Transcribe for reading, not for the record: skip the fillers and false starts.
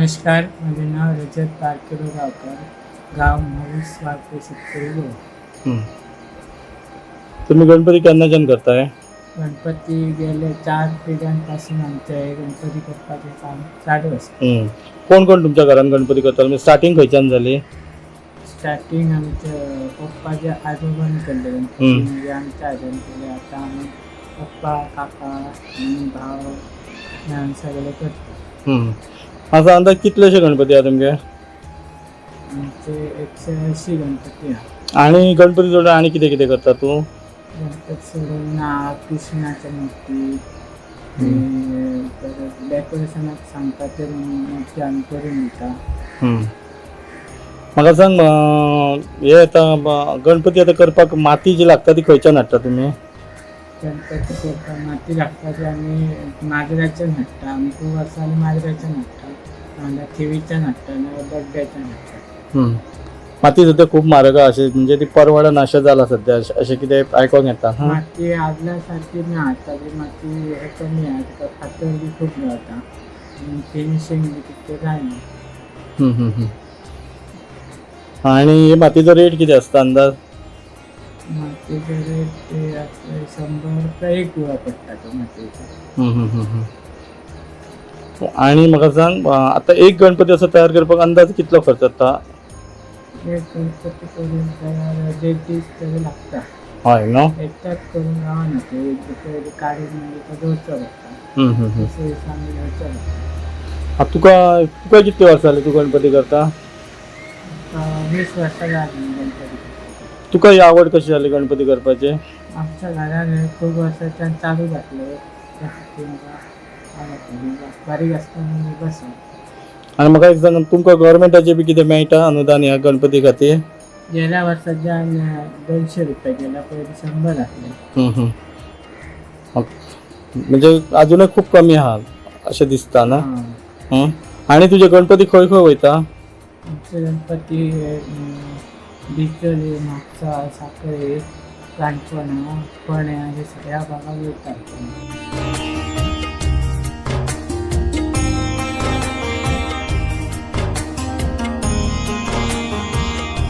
नमस्कार, माझे नाव रजत पारकेलो गावकर, गाव महावीस वाळके शेतकरी गोळ. तुम्ही गणपती केन्नाच्यान करताय? गणपती गेले 4 पिढ्यांपासून आमचे गणपती करपाचे काम चालू असतं. कोण कोण तुमच्या घरात गणपती करतात? म्हणजे स्टार्टिंग खंयच्यान जाली? स्टार्टिंग आमच्या पप्पाच्या आजोबांनी केले गणपती, म्हणजे आमच्या आजोबांनी केले. आता आम्ही पप्पा, काका आणि भाव ह्या सगळे करतो. असा अंदाज कितलेशे गणपती आहा तुमचे? आमचे 180 गणपती आहे. आणि गणपती जोडून आणि कितें कितें करता तू? गणपती सोडून नाग, कृष्णाच्या मूर्ती, परत डेकोरेशनाक सांगता ते मूर्ती आम्ही करून दिता. म्हाका सांग, हे आता गणपती आता करपाक माती जी लागता ती खंयच्यान हाडटा तुमी? गणपती करता माती लागता ती आम्ही माजराच्यान हाडटा. आमी खूब वर्सांनी माजराच्यान हाडटा, नाल्यार थिवीच्यान हाडटा, नाल्यार दगड्याच्यान हाडटा. माती सध्या खूप म्हारग आहा, अशें म्हणजे ती परवडना अशें जाला सध्या, अशें कितें आयकोंक येता. माती आदल्या सारखी ना, आताची माती कमी आहे, तिका फातर बी खूप गावता आणि फिनिशिंग बी तितकें जायना. आणि हे मातीचो रेट किती असता अंदाज? मातीचे रेट ते 100 रुपये एक गुळा पडटा तो मातीचा. आणि म्हाका सांग, आता एक गणपती असो तयार करपाक अंदाज कितलो खर्च जाता? एक गणपती करून तयार 1.5 तरी लागता. हय न्हू. एकटाच करून गावना ते, एक दुसरे काढून म्हणजे तो दवरचो पडटा. तसो हिसाब घेवचो पडटा. तुका कितली वर्सां जाली तू गणपती करता? 20 वर्सां जाली गणपती. तुका ही आवड कशी जाली गणपती करपाची? आमच्या घरान खूब वर्सांच्यान चालू जातले. बारीक आसतना मी बसा. आणि म्हाका एक सांग, तुमकां गव्हर्मेंटाचे बी कितें मेळटा अनुदान ह्या गणपती खातीर? गेल्या वर्साच्यान 200 रुपये गेल्या, पयलीं 100 आसले. म्हणजे अजूनय खूप कमी आहा अशें दिसता ना. हां. आणि तुझे गणपती खंय खंय वयता? आमचे गणपती बिचोली, म्हापसा, सांखळे, काणकोणा, फोंड्या हे सगळ्या भागात वयतात.